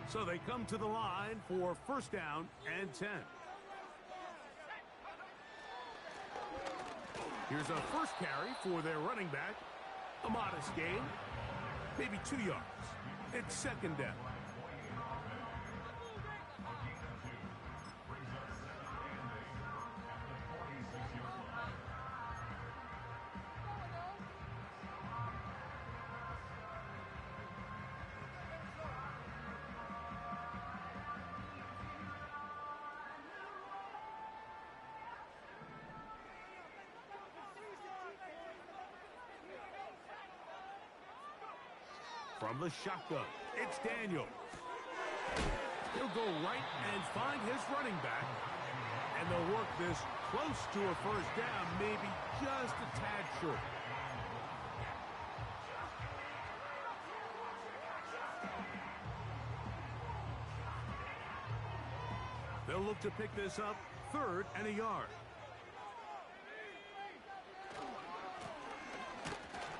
So they come to the line for first down and 10. Here's a first carry for their running back. A modest gain, maybe 2 yards. It's second down. From the shotgun, it's Daniels. He'll go right and find his running back. And they'll work this close to a first down, maybe just a tad short. They'll look to pick this up, 3rd and a yard.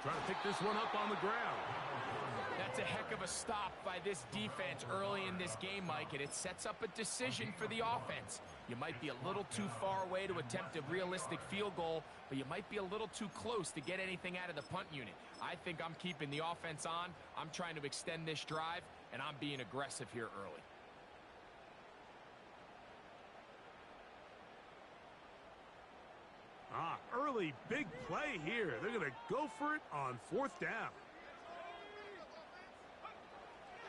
Trying to pick this one up on the ground. That's a heck of a stop by this defense early in this game, Mike, and it sets up a decision for the offense. You might be a little too far away to attempt a realistic field goal, but you might be a little too close to get anything out of the punt unit. I think I'm keeping the offense on. I'm trying to extend this drive, and I'm being aggressive here early. Early big play here. They're going to go for it on 4th down.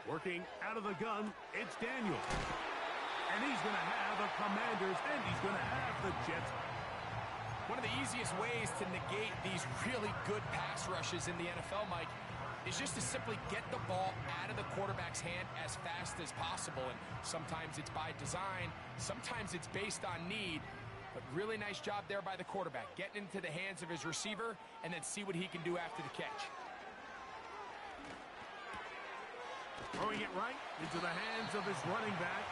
Working out of the gun, it's Daniel. And he's going to have the Commanders, and he's going to have the Jets. One of the easiest ways to negate these really good pass rushes in the NFL, Mike, is just to simply get the ball out of the quarterback's hand as fast as possible. And sometimes it's by design, sometimes it's based on need. But really nice job there by the quarterback, getting into the hands of his receiver and then see what he can do after the catch. Throwing it right into the hands of his running back.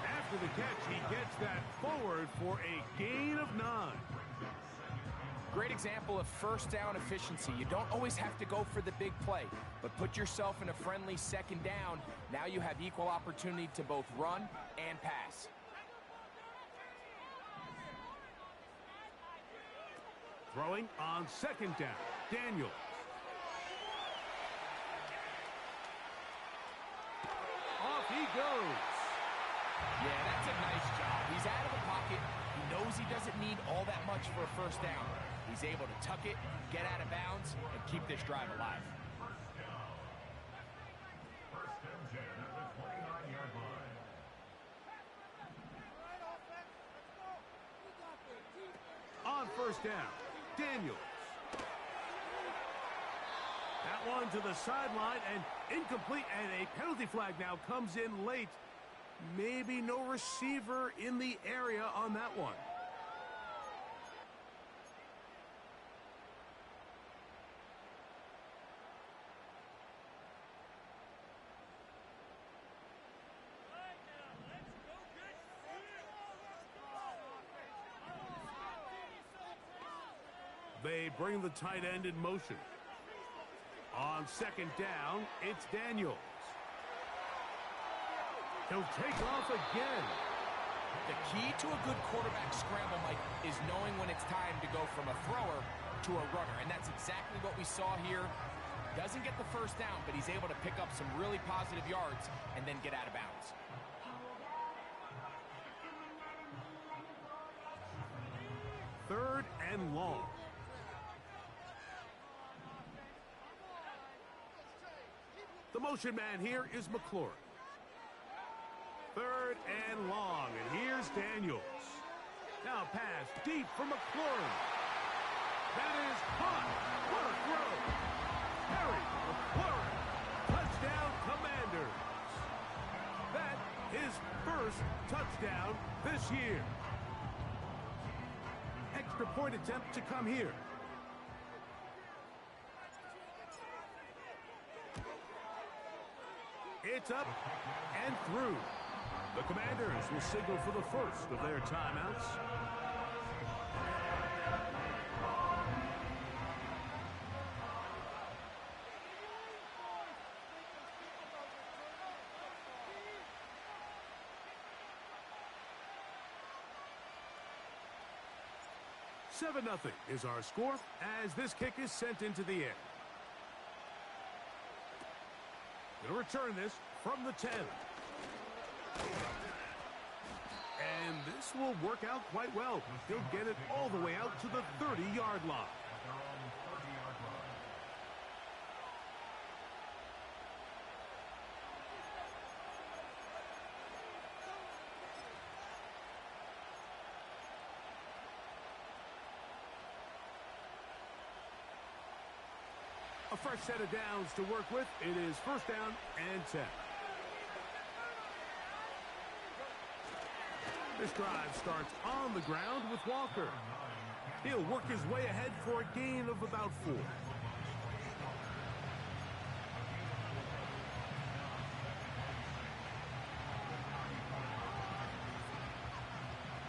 After the catch, he gets that forward for a gain of 9. Great example of first down efficiency. You don't always have to go for the big play, but put yourself in a friendly second down. Now you have equal opportunity to both run and pass. Throwing on 2nd down, Daniels. Off he goes. Yeah, that's a nice job. He's out of the pocket. He knows he doesn't need all that much for a first down. He's able to tuck it, get out of bounds, and keep this drive alive. First and 10 at the 29-yard line. On first down, Daniels. That one to the sideline and incomplete, and a penalty flag now comes in late. Maybe no receiver in the area on that one. They bring the tight end in motion. On 2nd down, it's Daniels. He'll take off again. The key to a good quarterback scramble, Mike, is knowing when it's time to go from a thrower to a runner. And that's exactly what we saw here. Doesn't get the first down, but he's able to pick up some really positive yards and then get out of bounds. Third and long. The motion man here is McLaurin. 3rd and long, and here's Daniels. Now pass deep for McLaurin. That is caught. What a throw. Harry McLaurin. Touchdown, Commanders. That is first touchdown this year. Extra point attempt to come here. It's up and through. The Commanders will signal for the first of their timeouts. 7-0 is our score as this kick is sent into the air. Going to return this from the 10. And this will work out quite well. He'll get it all the way out to the 30-yard line. A fresh set of downs to work with. It is first down and 10. This drive starts on the ground with Walker. He'll work his way ahead for a gain of about 4.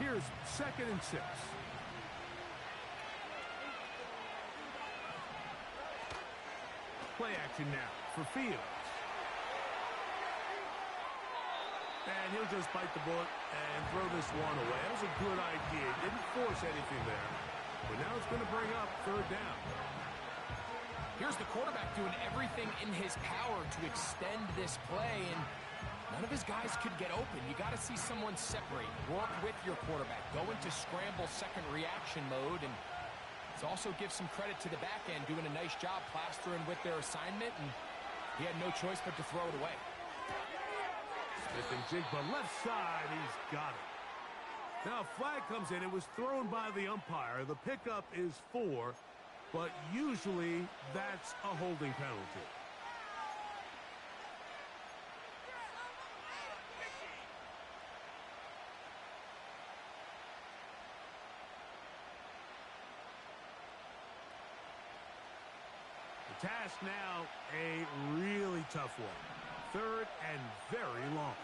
Here's 2nd and 6. Play action now for Fields. And he'll just bite the bullet and throw this one away. That was a good idea. Didn't force anything there. But now it's going to bring up 3rd down. Here's the quarterback doing everything in his power to extend this play, and none of his guys could get open. You got to see someone separate, work with your quarterback, go into scramble second reaction mode, and let's also give some credit to the back end doing a nice job plastering with their assignment, and he had no choice but to throw it away. Smith-Njigba left side, he's got it. Now a flag comes in. It was thrown by the umpire. The pickup is 4, but usually that's a holding penalty. The task now, a really tough one. 3rd and very long.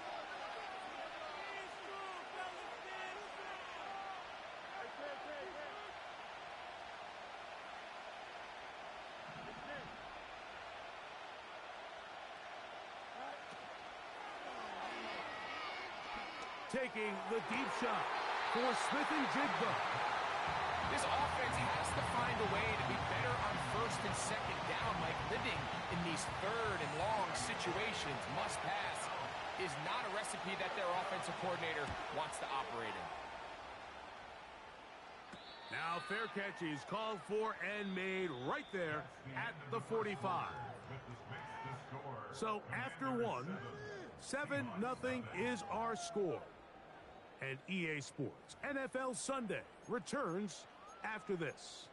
Taking the deep shot for Smith-Njigba. This offense has to find a way to be better on 1st and 2nd down. Like living in these 3rd and long situations, must pass, is not a recipe that their offensive coordinator wants to operate in. Now fair catch is called for and made right there at the 45. So after 1, 7-0 is our score. And EA Sports NFL Sunday returns after this.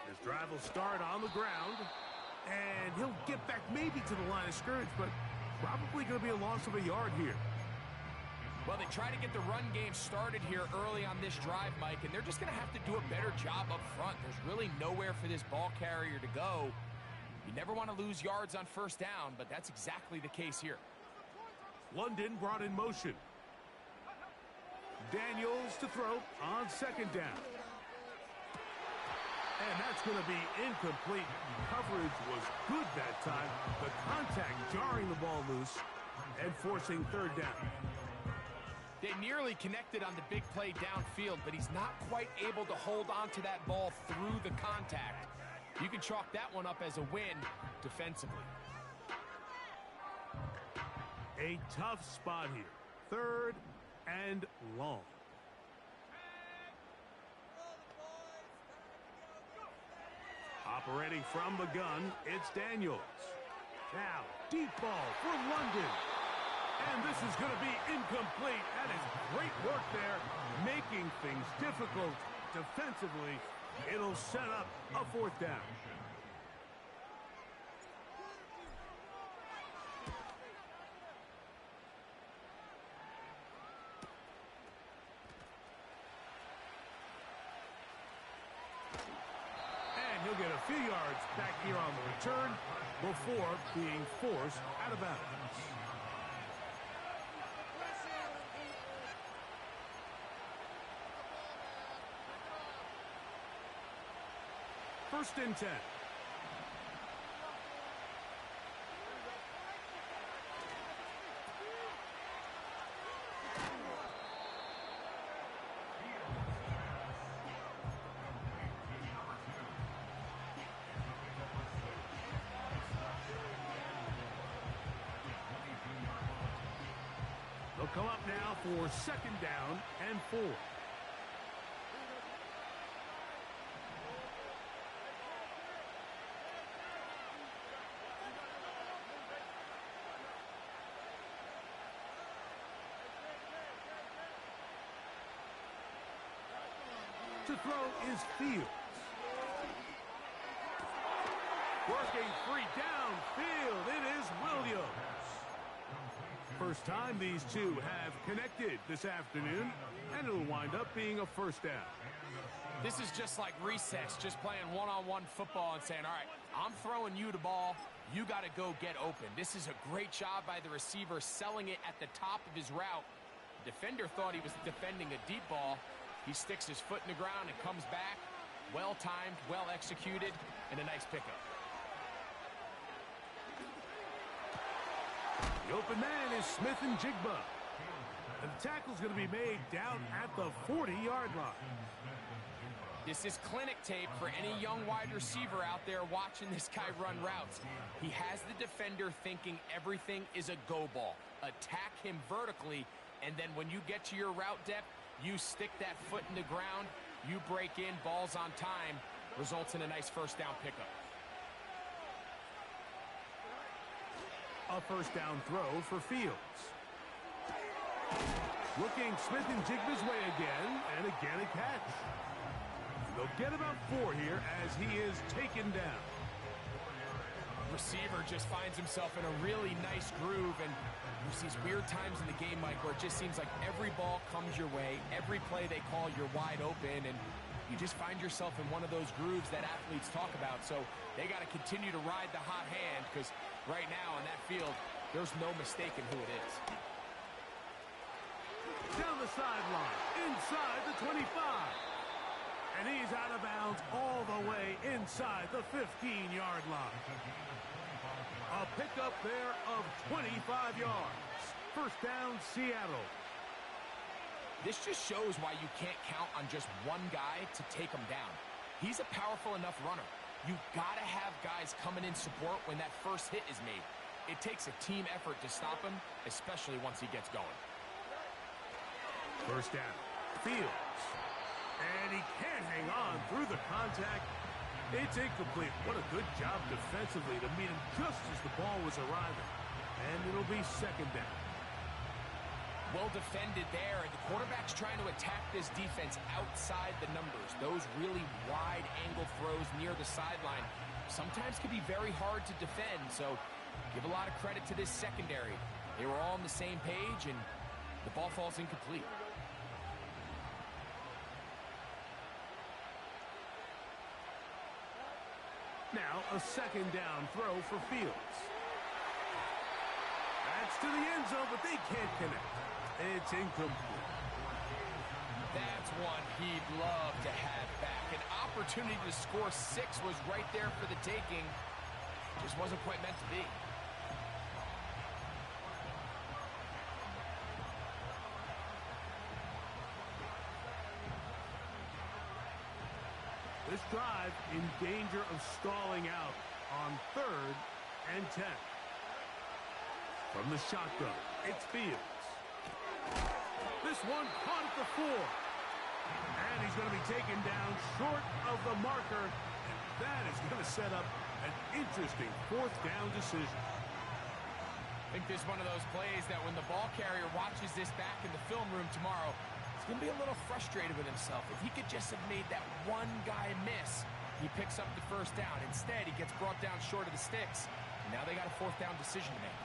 This drive will start on the ground, and he'll get back maybe to the line of scrimmage, but probably going to be a loss of a yard here. Well, they try to get the run game started here early on this drive, Mike, and they're just going to have to do a better job up front. There's really nowhere for this ball carrier to go. You never want to lose yards on 1st down, but that's exactly the case here. London brought in motion. Daniels to throw on 2nd down. And that's going to be incomplete. Coverage was good that time. The contact jarring the ball loose and forcing 3rd down. They nearly connected on the big play downfield, but he's not quite able to hold on to that ball through the contact. You can chalk that one up as a win defensively. A tough spot here. 3rd and long. Operating from the gun, it's Daniels. Now, deep ball for London. And this is going to be incomplete. That is great work there, making things difficult defensively. It'll set up a 4th down. And he'll get a few yards back here on the return before being forced out of bounds. First and 10. They'll come up now for second down and 4. To throw is Fields. Working free downfield, it is Williams. First time these two have connected this afternoon, and it'll wind up being a first down. This is just like recess, just playing one-on-one football and saying, all right, I'm throwing you the ball. You got to go get open. This is a great job by the receiver selling it at the top of his route. The defender thought he was defending a deep ball. He sticks his foot in the ground and comes back. Well-timed, well-executed, and a nice pickup. The open man is Smith and Jigba. And the tackle's going to be made down at the 40-yard line. This is clinic tape for any young wide receiver out there watching this guy run routes. He has the defender thinking everything is a go ball. Attack him vertically, and then when you get to your route depth, you stick that foot in the ground, you break in, balls on time, results in a nice first down pickup. A first down throw for Fields. Looking Smith and Jigba's way again, and again a catch. They'll get about 4 here as he is taken down. Receiver just finds himself in a really nice groove, and there's these weird times in the game, Mike, where it just seems like every ball comes your way, every play they call, you're wide open, and you just find yourself in one of those grooves that athletes talk about. So they got to continue to ride the hot hand, because right now on that field, there's no mistaking who it is. Down the sideline, inside the 25. And he's out of bounds all the way inside the 15-yard line. A pickup there of 25 yards. First down, Seattle. This just shows why you can't count on just one guy to take him down. He's a powerful enough runner. You've got to have guys coming in support when that first hit is made. It takes a team effort to stop him, especially once he gets going. First down, Fields. And he can't hang on through the contact. It's incomplete. What a good job defensively to meet him just as the ball was arriving. And it'll be second down. Well defended there, and the quarterback's trying to attack this defense outside the numbers. Those really wide angle throws near the sideline sometimes can be very hard to defend, so give a lot of credit to this secondary. They were all on the same page, and the ball falls incomplete. Now a second down throw for Fields. That's to the end zone, but they can't connect. It's incomplete. That's one he'd love to have back. An opportunity to score 6 was right there for the taking. Just wasn't quite meant to be. This drive in danger of stalling out on 3rd and 10. From the shotgun, it's Fields. This one caught at the 4. And he's going to be taken down short of the marker. And that is going to set up an interesting 4th down decision. I think this is one of those plays that when the ball carrier watches this back in the film room tomorrow, he's going to be a little frustrated with himself. If he could just have made that one guy miss, he picks up the first down. Instead, he gets brought down short of the sticks. And now they got a 4th down decision to make.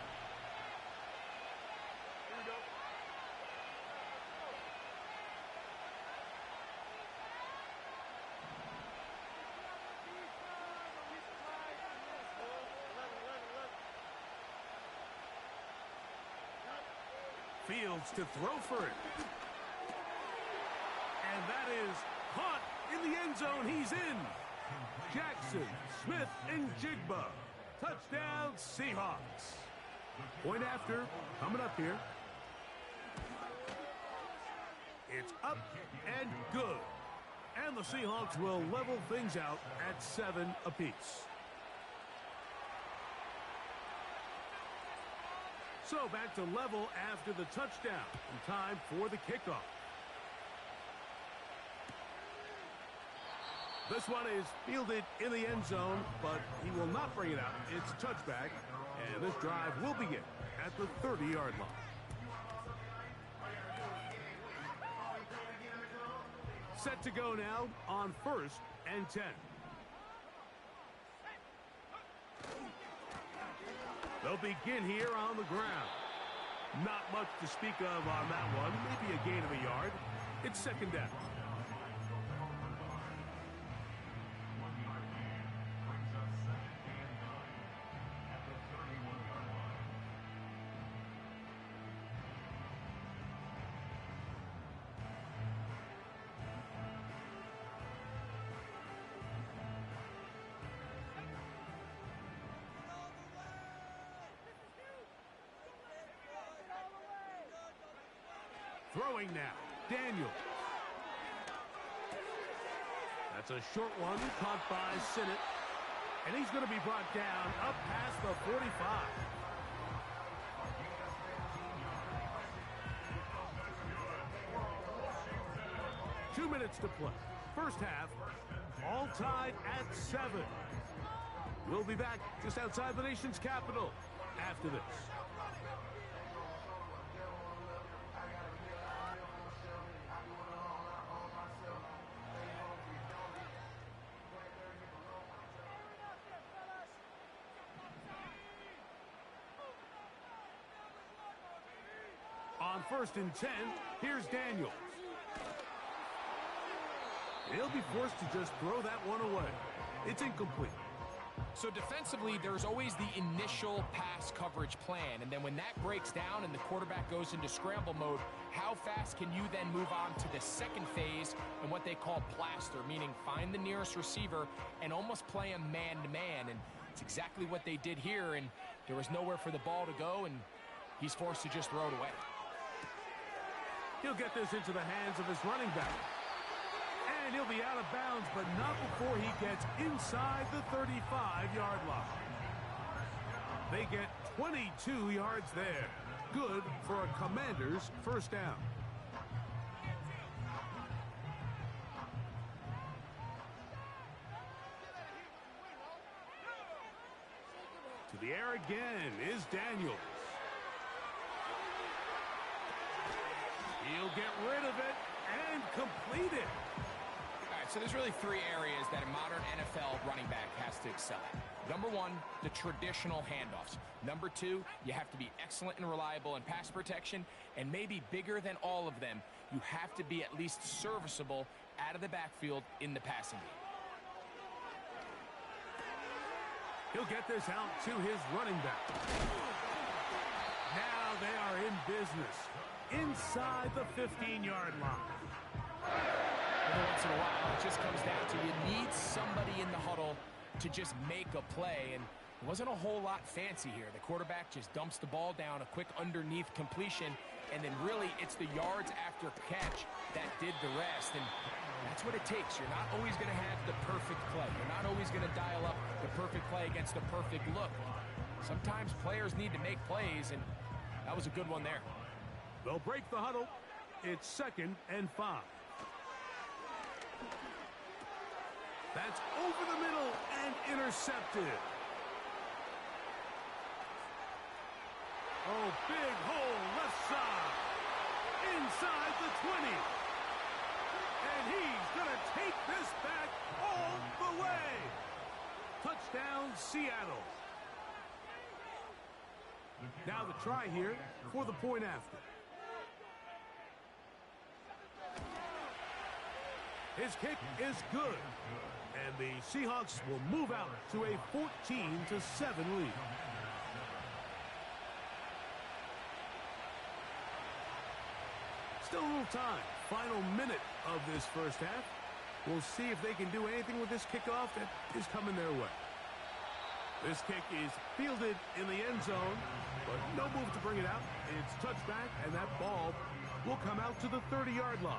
Fields to throw for it. And that is caught in the end zone. He's in. Jackson, Smith, and Jigba. Touchdown, Seahawks. Point after, coming up here. It's up and good. And the Seahawks will level things out at 7 apiece. So back to level after the touchdown. And time for the kickoff. This one is fielded in the end zone, but he will not bring it out. It's touchback, and this drive will begin at the 30-yard line. Set to go now on 1st and 10. They'll begin here on the ground. Not much to speak of on that one. Maybe a gain of a yard. It's 2nd down. Throwing now, Daniel. That's a short one, caught by Sinnott. And he's going to be brought down up past the 45. 2 minutes to play. First half, all tied at 7. We'll be back just outside the nation's capital after this. On 1st and 10, here's Daniels. He'll be forced to just throw that one away. It's incomplete. So defensively, there's always the initial pass coverage plan, and then when that breaks down and the quarterback goes into scramble mode, how fast can you then move on to the second phase and what they call plaster, meaning find the nearest receiver and almost play him man-to-man, and it's exactly what they did here, and there was nowhere for the ball to go, and he's forced to just throw it away. He'll get this into the hands of his running back. And he'll be out of bounds, but not before he gets inside the 35-yard line. They get 22 yards there. Good for a Commanders' first down. To the air again is Daniels. He'll get rid of it and complete it. All right, so there's really 3 areas that a modern NFL running back has to excel at. Number 1, the traditional handoffs. Number 2, you have to be excellent and reliable in pass protection, and maybe bigger than all of them, you have to be at least serviceable out of the backfield in the passing game. He'll get this out to his running back. Now they are in business inside the 15-yard line. Every once in a while, it just comes down to you need somebody in the huddle to just make a play, and it wasn't a whole lot fancy here. The quarterback just dumps the ball down, a quick underneath completion, and then really it's the yards after catch that did the rest, and that's what it takes. You're not always going to have the perfect play. You're not always going to dial up the perfect play against the perfect look. Sometimes players need to make plays, and that was a good one there. They'll break the huddle. It's 2nd and 5. That's over the middle and intercepted. Oh, big hole left side. Inside the 20. And he's going to take this back all the way. Touchdown, Seattle. Now the try here for the point after. His kick is good. And the Seahawks will move out to a 14-7 lead. Still a little time. Final minute of this first half. We'll see if they can do anything with this kickoff that is coming their way. This kick is fielded in the end zone, but no move to bring it out. It's touchback, and that ball will come out to the 30-yard line.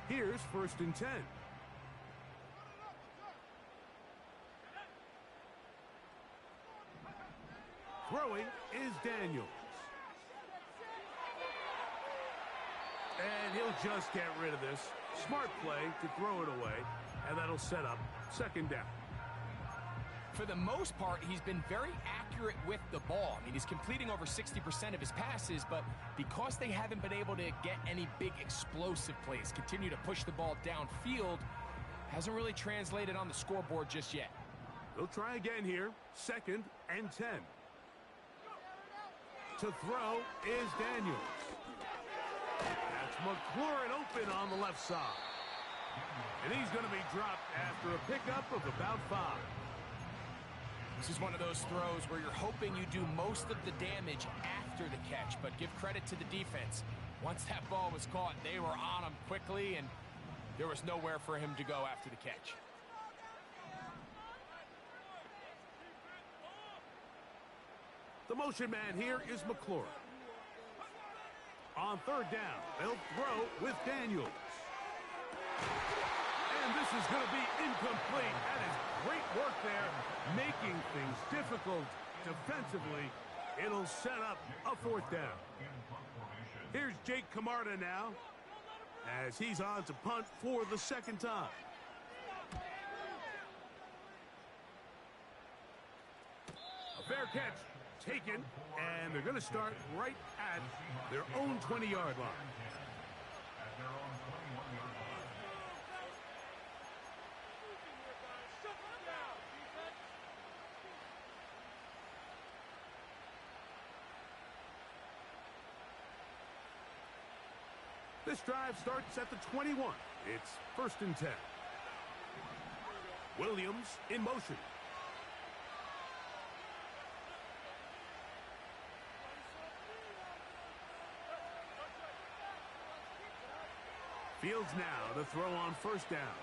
Here's 1st and 10. Throwing is Daniels. And he'll just get rid of this. Smart play to throw it away, and that'll set up 2nd down. For the most part, he's been very accurate with the ball. I mean, he's completing over 60% of his passes, but because they haven't been able to get any big explosive plays, continue to push the ball downfield, hasn't really translated on the scoreboard just yet. They'll try again here. 2nd and 10. To throw is Daniels. That's McLaurin open on the left side. And he's going to be dropped after a pickup of about 5. This is one of those throws where you're hoping you do most of the damage after the catch, but give credit to the defense. Once that ball was caught, they were on him quickly, and there was nowhere for him to go after the catch. The motion man here is McLaurin. On 3rd down, they'll throw with Daniels. And this is going to be incomplete. That is great work there, making things difficult defensively. It'll set up a 4th down. Here's Jake Camarda now, as he's on to punt for the 2nd time. A fair catch taken, and they're going to start right at their own 20-yard line. This drive starts at the 21. It's 1st and 10. Williams in motion. Fields now to throw on 1st down.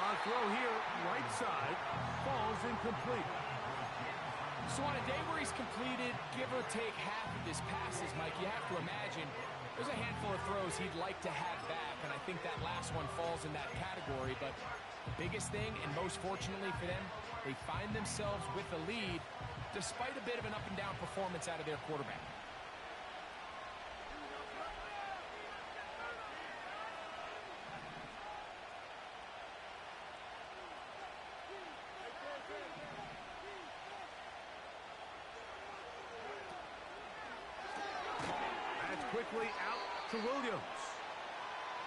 On throw here, right side, falls incomplete. So on a day where he's completed, give or take half of his passes, Mike, you have to imagine there's a handful of throws he'd like to have back, and I think that last one falls in that category. But the biggest thing, and most fortunately for them, they find themselves with the lead despite a bit of an up-and-down performance out of their quarterback. Quickly out to Williams.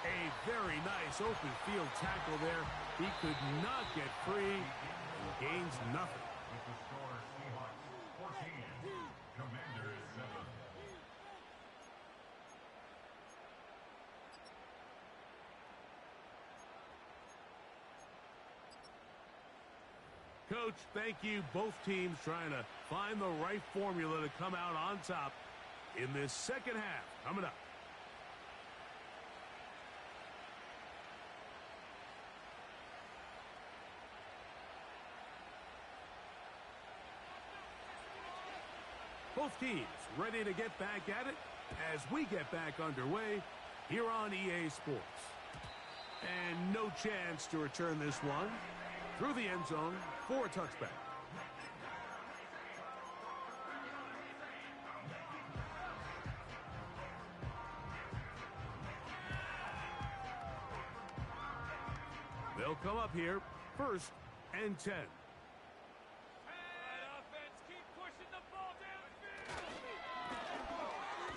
A very nice open field tackle there. He could not get free and gains nothing. With the score, Seahawks 14, Commanders 7. Coach, thank you. Both teams trying to find the right formula to come out on top in this 2nd half. Coming up. Both teams ready to get back at it as we get back underway here on EA Sports. And no chance to return this one through the end zone for a touchback. They'll come up here, 1st and 10.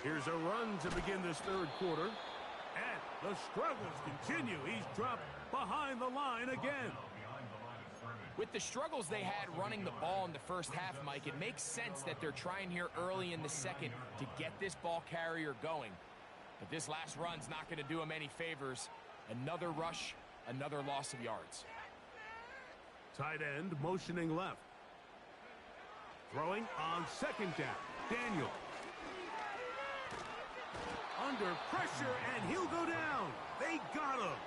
Here's a run to begin this 3rd quarter. And the struggles continue. He's dropped behind the line again. With the struggles they had running the ball in the 1st half, Mike, it makes sense that they're trying here early in the 2nd to get this ball carrier going. But this last run's not going to do him any favors. Another rush, another loss of yards. Tight end motioning left. Throwing on second down. Daniel. Under pressure, and he'll go down. They got him.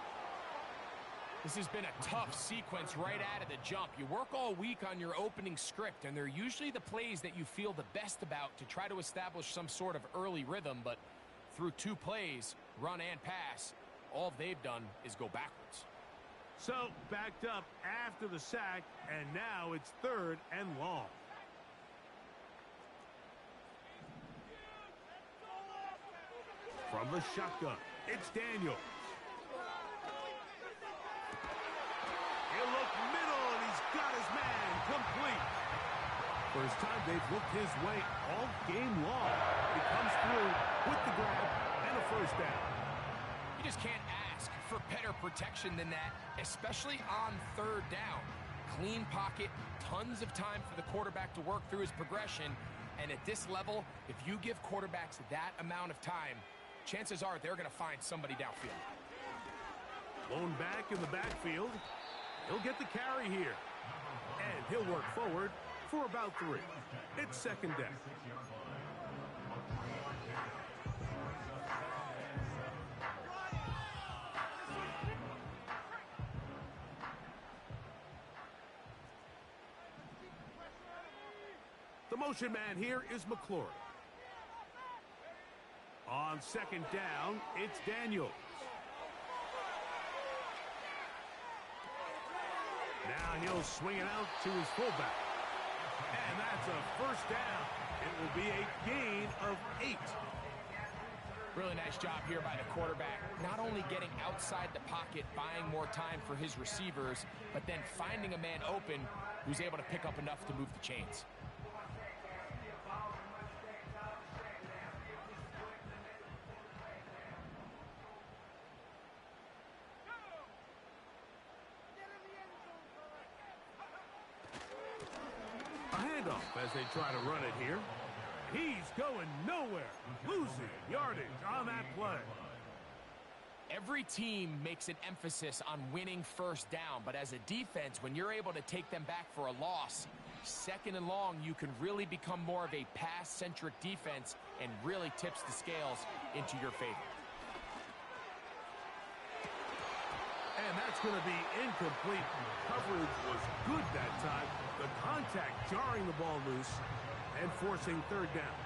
This has been a tough sequence right out of the jump. You work all week on your opening script, and they're usually the plays that you feel the best about to try to establish some sort of early rhythm, but through 2 plays, run and pass, all they've done is go backwards. So, backed up after the sack, and now it's 3rd and long. From the shotgun, it's Daniel. He'll look middle, and he's got his man complete. First time they've looked his way all game long. He comes through with the grab and a first down. You just can't ask for better protection than that, especially on 3rd down. Clean pocket, tons of time for the quarterback to work through his progression, and at this level, if you give quarterbacks that amount of time, chances are they're going to find somebody downfield. Lone back in the backfield. He'll get the carry here. And he'll work forward for about 3. It's 2nd down. The motion man here is McLaurin. On 2nd down, it's Daniels. Now he'll swing it out to his fullback. And that's a first down. It will be a gain of 8. Really nice job here by the quarterback. Not only getting outside the pocket, buying more time for his receivers, but then finding a man open who's able to pick up enough to move the chains. As they try to run it here. He's going nowhere. Losing yardage on that play. Every team makes an emphasis on winning first down, but as a defense, when you're able to take them back for a loss, 2nd and long, you can really become more of a pass-centric defense and really tips the scales into your favor. And that's going to be incomplete. Coverage was good that time. The contact jarring the ball loose and forcing 3rd down.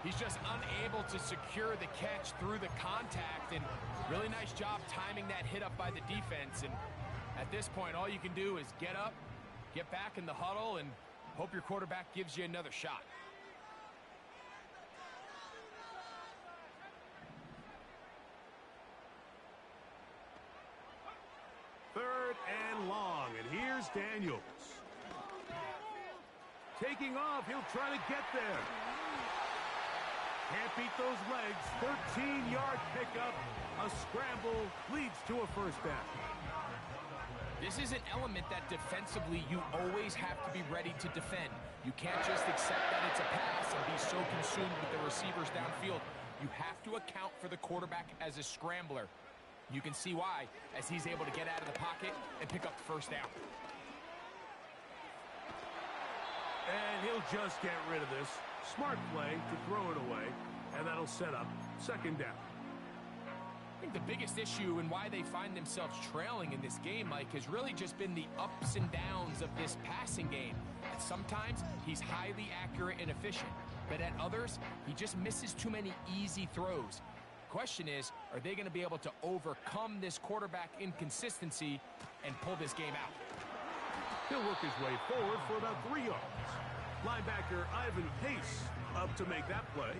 He's just unable to secure the catch through the contact, and really nice job timing that hit up by the defense. And at this point, all you can do is get up, get back in the huddle, and hope your quarterback gives you another shot. Third and long, and here's Daniels. Taking off, he'll try to get there. Can't beat those legs. 13-yard pickup. A scramble leads to a first down. This is an element that defensively you always have to be ready to defend. You can't just accept that it's a pass and be so consumed with the receivers downfield. You have to account for the quarterback as a scrambler. You can see why, as he's able to get out of the pocket and pick up the first down. And he'll just get rid of this. Smart play to throw it away, and that'll set up 2nd down. I think the biggest issue and why they find themselves trailing in this game, Mike, has really just been the ups and downs of this passing game. At sometimes, he's highly accurate and efficient, but at others, he just misses too many easy throws. Question is, are they going to be able to overcome this quarterback inconsistency and pull this game out? He'll work his way forward for about 3 yards. Linebacker Ivan Pace up to make that play.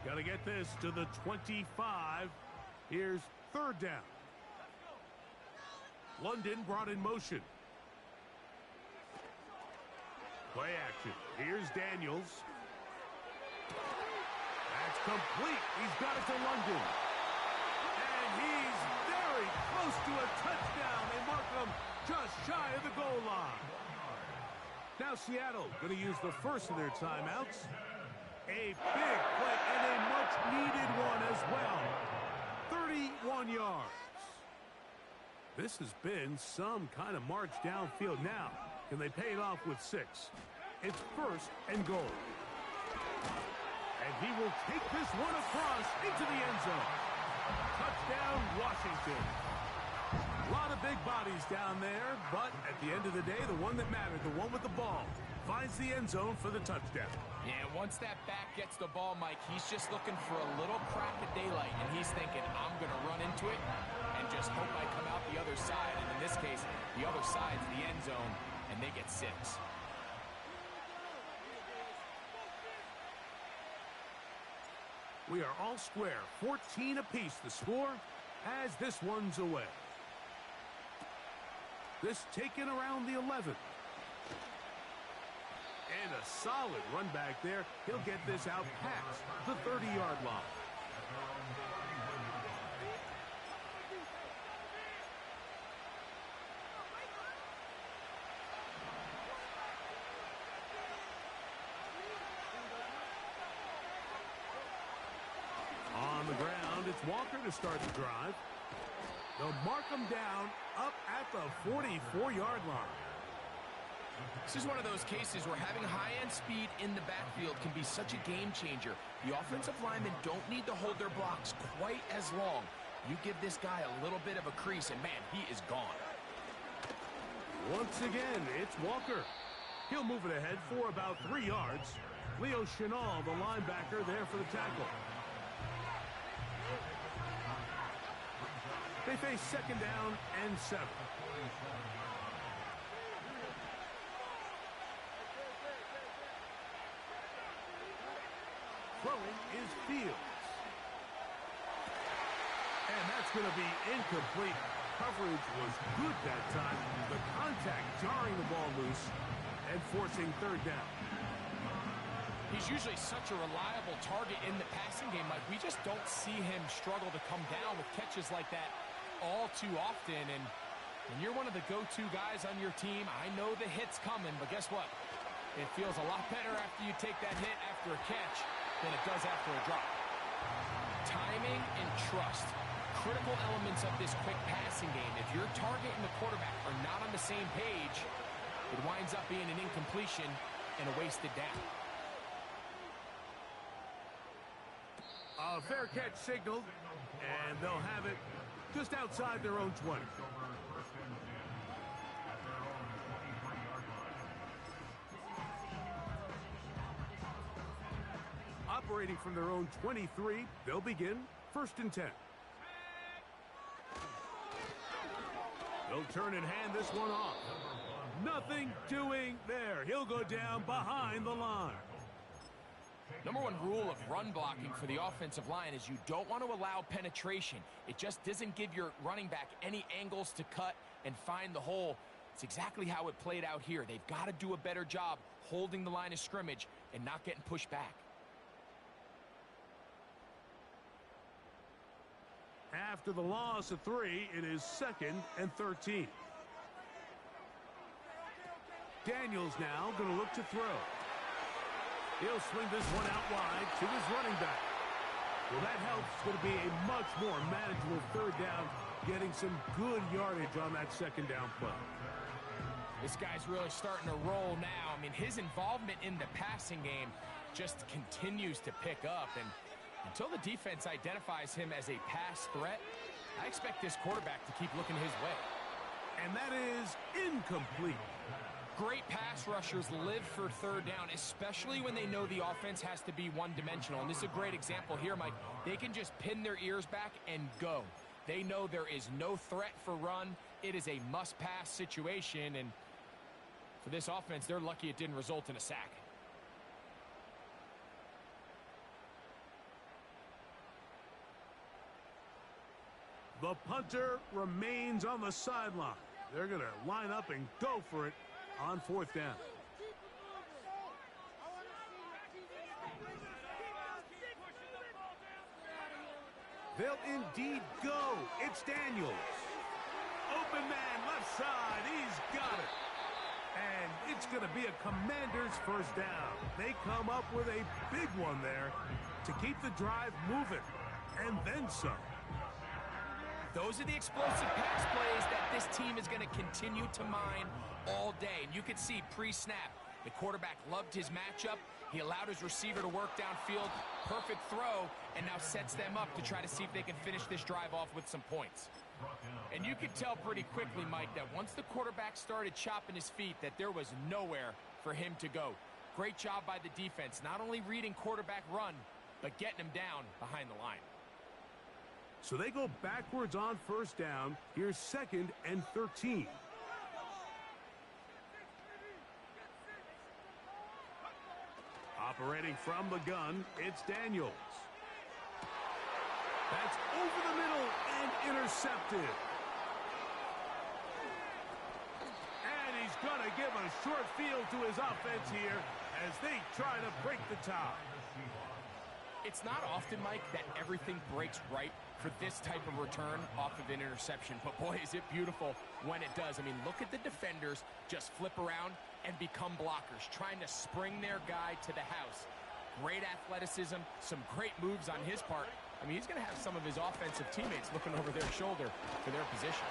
Got to get this to the 25. Here's 3rd down. London brought in motion. Play action. Here's Daniels. That's complete. He's got it to London. And he's very close to a touchdown. They mark him just shy of the goal line. Now Seattle going to use the first of their timeouts. A big play and a much-needed one as well. 31 yards. This has been some kind of march downfield now. Can they pay it off with 6? It's 1st and goal. And he will take this one across into the end zone. Touchdown, Washington. A lot of big bodies down there, but at the end of the day, the one that mattered, the one with the ball, finds the end zone for the touchdown. Yeah, once that back gets the ball, Mike, he's just looking for a little crack of daylight, and he's thinking, I'm going to run into it and just hope I come out the other side. And in this case, the other side's the end zone, and they get 6. We are all square, 14 apiece the score as this one's away. This taken around the 11. And a solid run back there. He'll get this out past the 30-yard line. On the ground, it's Walker to start the drive. They'll mark him down up at the 44-yard line. This is one of those cases where having high-end speed in the backfield can be such a game changer. The offensive linemen don't need to hold their blocks quite as long. You give this guy a little bit of a crease, and man, he is gone. Once again, it's Walker. He'll move it ahead for about 3 yards. Leo Chenal, the linebacker, there for the tackle. They face 2nd down and 7. Throwing is Fields. And that's going to be incomplete. Coverage was good that time. The contact jarring the ball loose and forcing 3rd down. He's usually such a reliable target in the passing game, Mike. We just don't see him struggle to come down with catches like that all too often. And when you're one of the go-to guys on your team, I know the hit's coming, but guess what? It feels a lot better after you take that hit after a catch than it does after a drop. Timing and trust, critical elements of this quick passing game. If your target and the quarterback are not on the same page, it winds up being an incompletion and a wasted down. A fair catch signaled, and they'll have it just outside their own 20. Operating from their own 23, they'll begin 1st and 10. They'll turn and hand this one off. Nothing doing there. He'll go down behind the line. Number one rule of run blocking for the offensive line is you don't want to allow penetration. It just doesn't give your running back any angles to cut and find the hole. It's exactly how it played out here. They've got to do a better job holding the line of scrimmage and not getting pushed back. After the loss of 3, it is 2nd and 13. Daniels now going to look to throw. He'll swing this one out wide to his running back. Well, that helps. It's going to be a much more manageable 3rd down, getting some good yardage on that 2nd down play. This guy's really starting to roll now. I mean, his involvement in the passing game just continues to pick up, and until the defense identifies him as a pass threat, I expect this quarterback to keep looking his way. And that is incomplete. Great pass rushers live for 3rd down, especially when they know the offense has to be one-dimensional. And this is a great example here, Mike. They can just pin their ears back and go. They know there is no threat for run. It is a must-pass situation, and for this offense, they're lucky it didn't result in a sack. The punter remains on the sideline. They're going to line up and go for it on 4th down. They'll indeed go. It's Daniels. Open man, left side. He's got it. And it's going to be a Commander's first down. They come up with a big one there to keep the drive moving, and then some. Those are the explosive pass plays that this team is going to continue to mine all day. And you can see pre-snap, the quarterback loved his matchup. He allowed his receiver to work downfield, perfect throw, and now sets them up to try to see if they can finish this drive off with some points. And you could tell pretty quickly, Mike, that once the quarterback started chopping his feet, that there was nowhere for him to go. Great job by the defense, not only reading quarterback run, but getting him down behind the line. So they go backwards on first down. Here's 2nd and 13. Operating from the gun, it's Daniels. That's over the middle and intercepted. And he's going to give a short field to his offense here as they try to break the tie. It's not often, Mike, that everything breaks right for this type of return off of an interception. But boy, is it beautiful when it does. I mean, look at the defenders just flip around and become blockers, trying to spring their guy to the house. Great athleticism, some great moves on his part. I mean, he's going to have some of his offensive teammates looking over their shoulder for their position.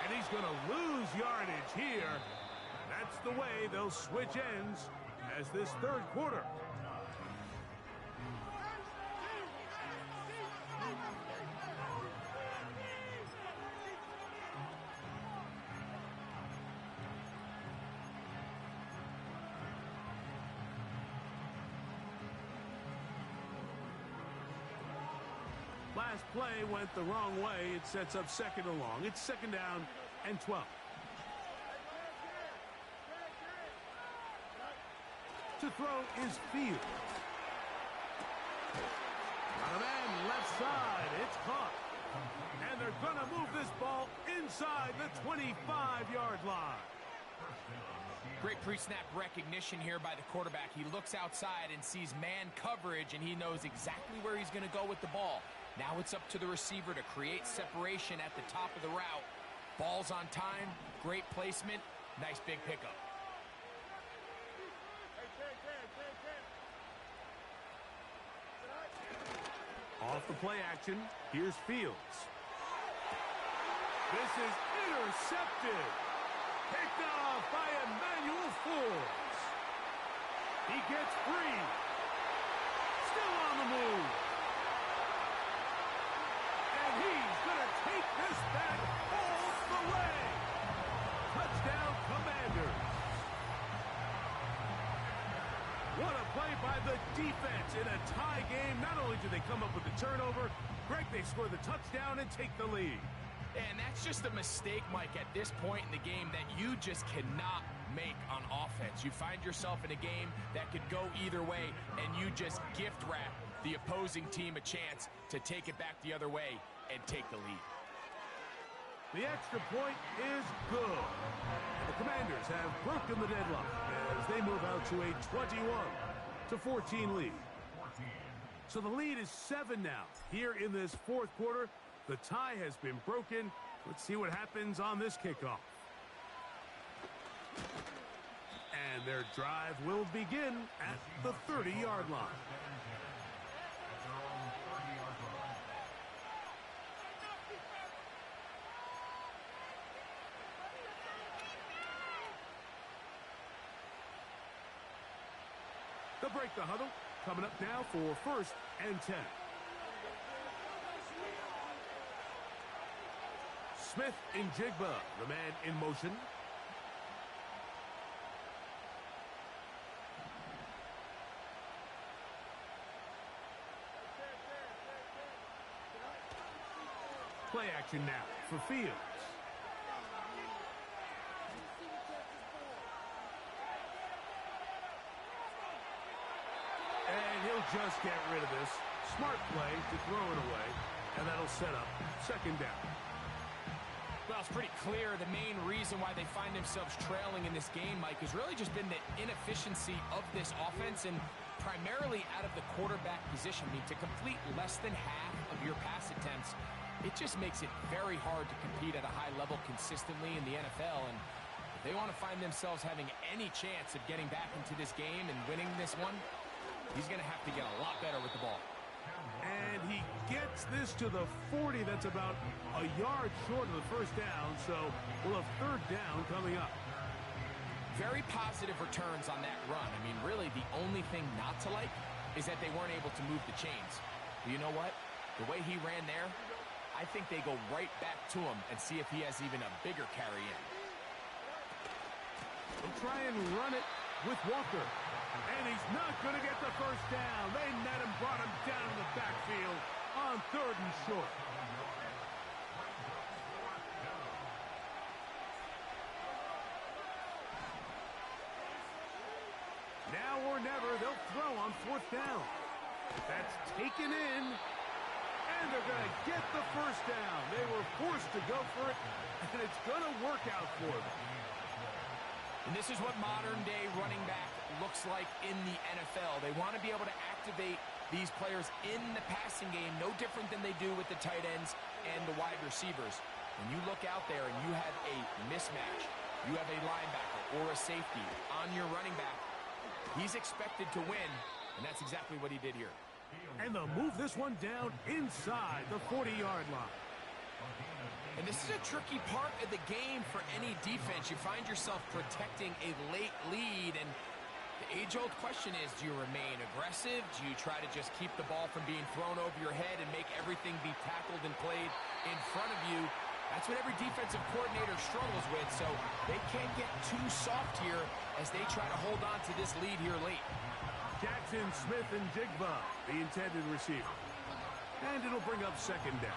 And he's going to lose yardage here. That's the way they'll switch ends as this third quarter. Last play went the wrong way. It sets up 2nd and long. It's 2nd down and 12. To throw is Fields. Got a man left side. It's caught. And they're going to move this ball inside the 25-yard line. Great pre-snap recognition here by the quarterback. He looks outside and sees man coverage, and he knows exactly where he's going to go with the ball. Now it's up to the receiver to create separation at the top of the route. Ball's on time, great placement, nice big pickup. Off the play action, here's Fields. This is intercepted. Picked off by Emmanuel Forbes. He gets free. Still on the move. And he's going to take this back all the way. Touchdown, Commanders. What a play by the defense in a tie game. Not only do they come up with the turnover, Greg, they score the touchdown and take the lead. And that's just a mistake, Mike, at this point in the game that you just cannot make on offense. You find yourself in a game that could go either way, and you just gift wrap the opposing team a chance to take it back the other way and take the lead. The extra point is good. The Commanders have broken the deadlock as they move out to a 21-14 lead. So the lead is 7 now. Here in this fourth quarter, the tie has been broken. Let's see what happens on this kickoff. And their drive will begin at the 30-yard line. They'll break the huddle. Coming up now for 1st and 10. Smith and Jigba, the man in motion. Play action now for Fields. And he'll just get rid of this. Smart play to throw it away, and that'll set up 2nd down. Well, it's pretty clear the main reason why they find themselves trailing in this game, Mike, has really just been the inefficiency of this offense and primarily out of the quarterback position. I mean, to complete less than half of your pass attempts, it just makes it very hard to compete at a high level consistently in the NFL. And they want to find themselves having any chance of getting back into this game and winning this one, he's going to have to get a lot better with the ball. And he gets this to the 40. That's about a yard short of the first down, so we'll have third down coming up. Very positive returns on that run. I mean, really, the only thing not to like is that they weren't able to move the chains. But you know what? The way he ran there, I think they go right back to him and see if he has even a bigger carry in. They'll try and run it with Walker. And he's not going to get the first down. They net him, brought him down in the backfield on third and short. Now or never, they'll throw on fourth down. That's taken in. And they're going to get the first down. They were forced to go for it, and it's going to work out for them. And this is what modern-day running back looks like in the NFL. They want to be able to activate these players in the passing game, no different than they do with the tight ends and the wide receivers. When you look out there and you have a mismatch, you have a linebacker or a safety on your running back, he's expected to win, and that's exactly what he did here. And they'll move this one down inside the 40-yard line. And this is a tricky part of the game for any defense. You find yourself protecting a late lead, and the age-old question is, do you remain aggressive? Do you try to just keep the ball from being thrown over your head and make everything be tackled and played in front of you? That's what every defensive coordinator struggles with, so they can't get too soft here as they try to hold on to this lead here late. Jackson, Smith, and Jigba, the intended receiver. And it'll bring up second down.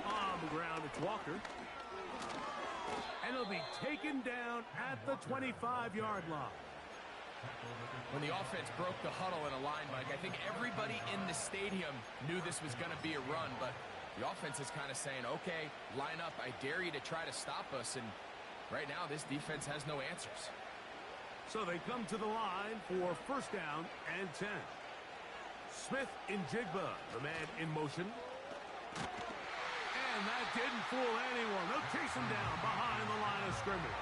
On the ground, it's Walker. And he'll be taken down at the 25-yard line. When the offense broke the huddle in a line, Mike, I think everybody in the stadium knew this was going to be a run, but the offense is kind of saying, okay, line up, I dare you to try to stop us, and right now this defense has no answers. So they come to the line for first down and 10. Smith in Jigba, the man in motion. And that didn't fool anyone. They'll chase him down behind the line of scrimmage.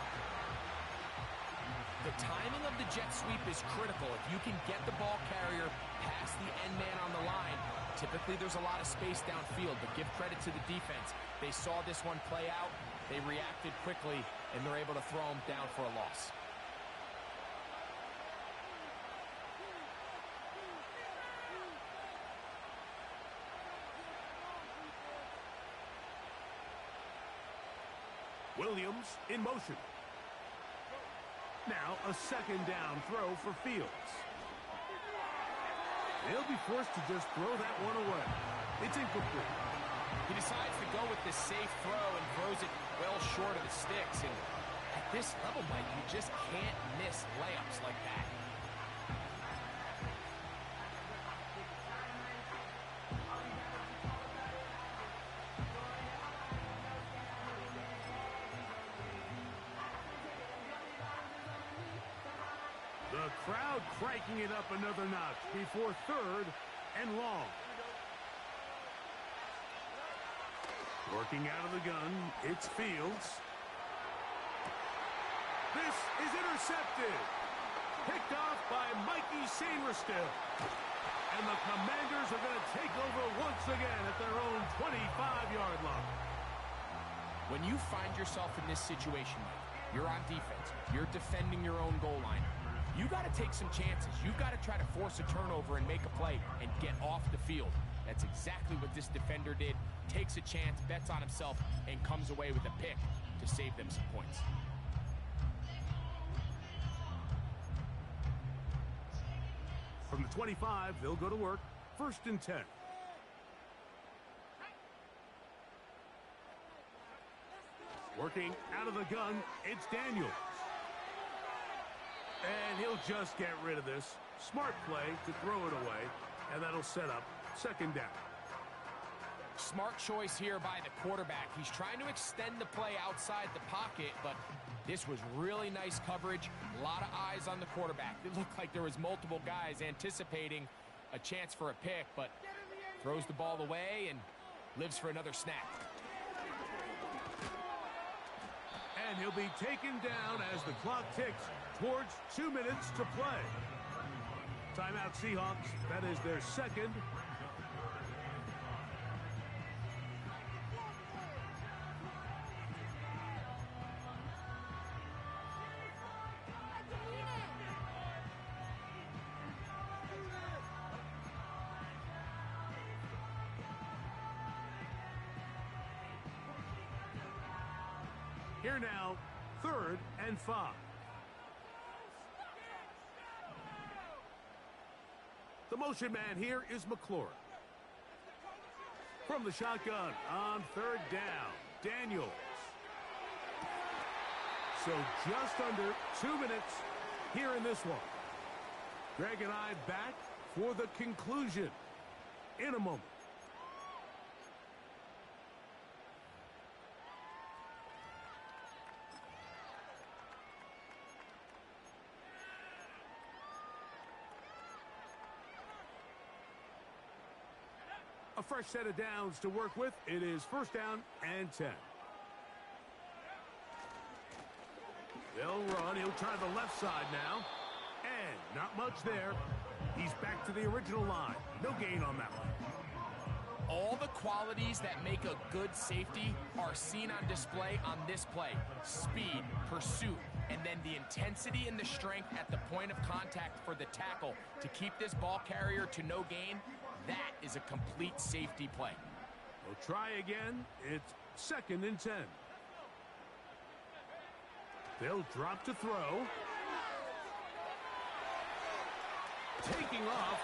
The timing of the jet sweep is critical. If you can get the ball carrier past the end man on the line, typically there's a lot of space downfield, but give credit to the defense. They saw this one play out, they reacted quickly, and they're able to throw him down for a loss. Williams in motion. Now a second down throw for Fields. He'll be forced to just throw that one away. It's incomplete. He decides to go with this safe throw and throws it well short of the sticks. And at this level, Mike, you just can't miss layups like that. The crowd cranking it up another notch before third and long. Working out of the gun, it's Fields. This is intercepted. Picked off by Mikey Sainristil. And the Commanders are going to take over once again at their own 25-yard line. When you find yourself in this situation, Mike, you're on defense, you're defending your own goal line, you got to take some chances. You've got to try to force a turnover and make a play and get off the field. That's exactly what this defender did. Takes a chance, bets on himself, and comes away with a pick to save them some points. From the 25, they'll go to work. First and 10. Working out of the gun, it's Daniels. And he'll just get rid of this. Smart play to throw it away, and that'll set up second down. smart choice here by the quarterback. He's trying to extend the play outside the pocket, but this was really nice coverage. A lot of eyes on the quarterback. It looked like there was multiple guys anticipating a chance for a pick, but throws the ball away and lives for another snap. And he'll be taken down as the clock ticks towards 2 minutes to play. Timeout Seahawks. That is their second. Here now, 3rd and 5. The motion man here is McLaurin. From the shotgun on 3rd down, Daniels. So just under 2 minutes here in this one. Greg and I back for the conclusion in a moment. A fresh set of downs to work with. It is 1st down and 10. They'll run. He'll try the left side now. And not much there. He's back to the original line. No gain on that one. All the qualities that make a good safety are seen on display on this play. Speed, pursuit, and then the intensity and the strength at the point of contact for the tackle to keep this ball carrier to no gain. That is a complete safety play. We'll try again. It's 2nd and 10. They'll drop to throw. Taking off.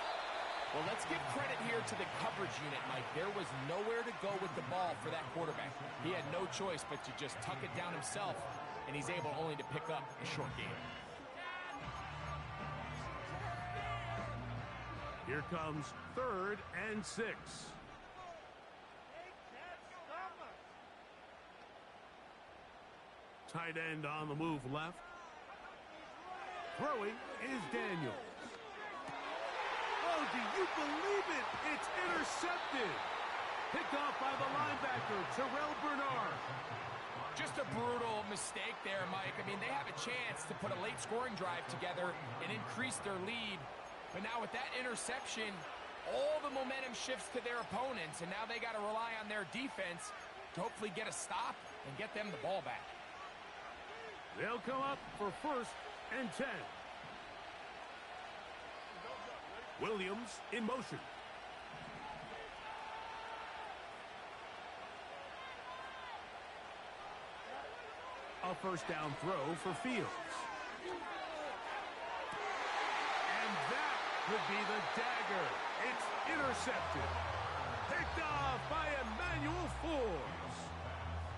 Well, let's give credit here to the coverage unit, Mike. There was nowhere to go with the ball for that quarterback. He had no choice but to just tuck it down himself, and he's able only to pick up a short gain. Here comes 3rd and 6. Tight end on the move left. Throwing is Daniels. Oh, do you believe it? It's intercepted. Picked off by the linebacker, Terrell Bernard. Just a brutal mistake there, Mike. I mean, they have a chance to put a late scoring drive together and increase their lead. But now with that interception, all the momentum shifts to their opponents, and now they got to rely on their defense to hopefully get a stop and get them the ball back. They'll come up for 1st and 10. Williams in motion. A 1st down throw for Fields. And that could be the dagger. It's intercepted. Picked off by Emmanuel Forbes.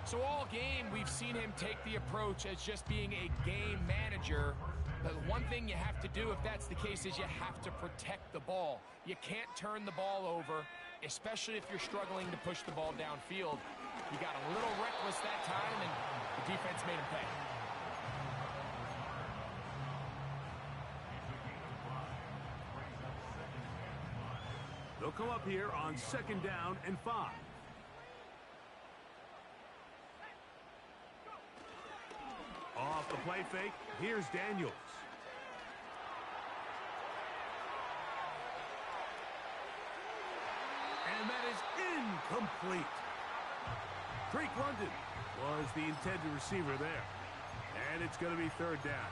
So all game, we've seen him take the approach as just being a game manager. But one thing you have to do, if that's the case, is you have to protect the ball. You can't turn the ball over, especially if you're struggling to push the ball downfield. He got a little reckless that time, and the defense made him pay. They'll come up here on 2nd down and 5. Off the play fake, here's Daniels. And that is incomplete. Drake London was the intended receiver there. And it's going to be 3rd down.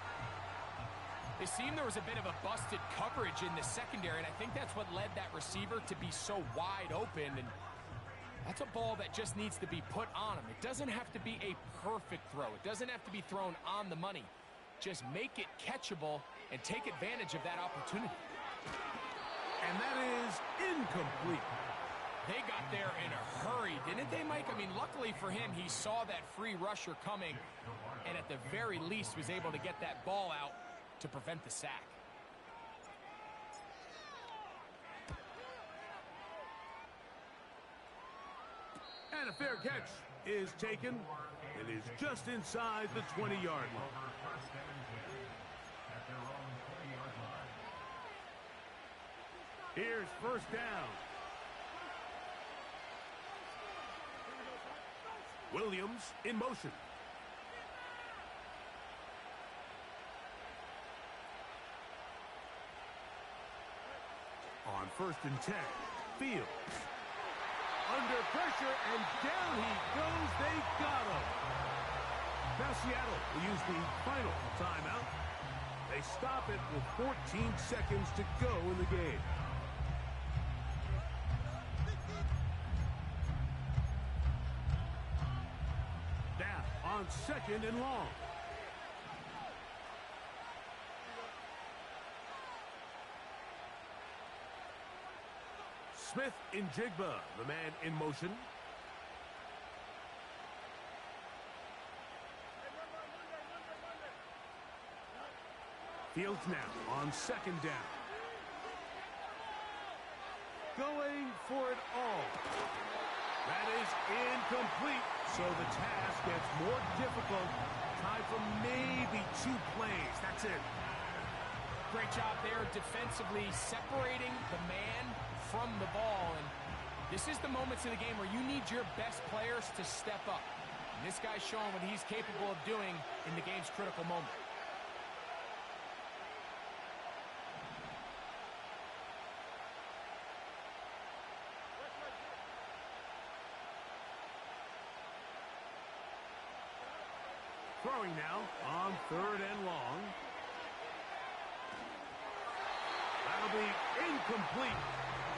It seemed there was a bit of a busted coverage in the secondary, and I think that's what led that receiver to be so wide open. And that's a ball that just needs to be put on him. It doesn't have to be a perfect throw. It doesn't have to be thrown on the money. Just make it catchable and take advantage of that opportunity. And that is incomplete. They got there in a hurry, didn't they, Mike? I mean, luckily for him, he saw that free rusher coming, and at the very least was able to get that ball out to prevent the sack. And a fair catch is taken and is just inside the 20-yard line. Over first and 10 at their own 20-yard line. Here's first down. Williams in motion. On first and 10, Fields. Under pressure, and down he goes. They got him. Now Seattle will use the final timeout. They stop it with 14 seconds to go in the game. Now on second and long. Smith in Jigba, the man in motion. Fields now on second down. Going for it all. That is incomplete, so the task gets more difficult. Time for maybe 2 plays. That's it. Great job there defensively, separating the man from the ball. And this is the moments in the game where you need your best players to step up. And this guy's showing what he's capable of doing in the game's critical moment. Throwing now on third and long. That'll be incomplete.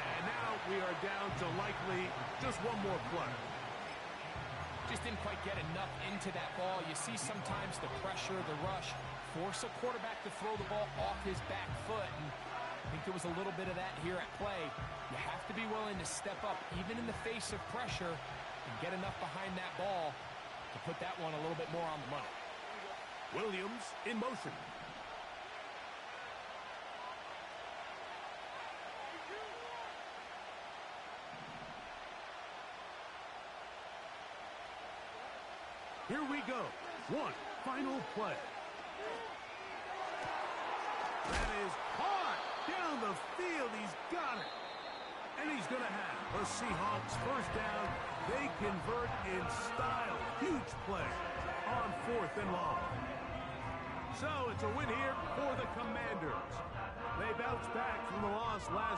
And now we are down to likely just one more play. Just didn't quite get enough into that ball. You see sometimes the pressure, the rush, force a quarterback to throw the ball off his back foot. And I think there was a little bit of that here at play. You have to be willing to step up, even in the face of pressure, and get enough behind that ball to put that one a little bit more on the money. Williams in motion. Here we go. One final play. That is hard down the field. He's got it. And he's going to have a Seahawks first down. They convert in style. Huge play on fourth and long. So it's a win here for the Commanders. They bounce back from the loss last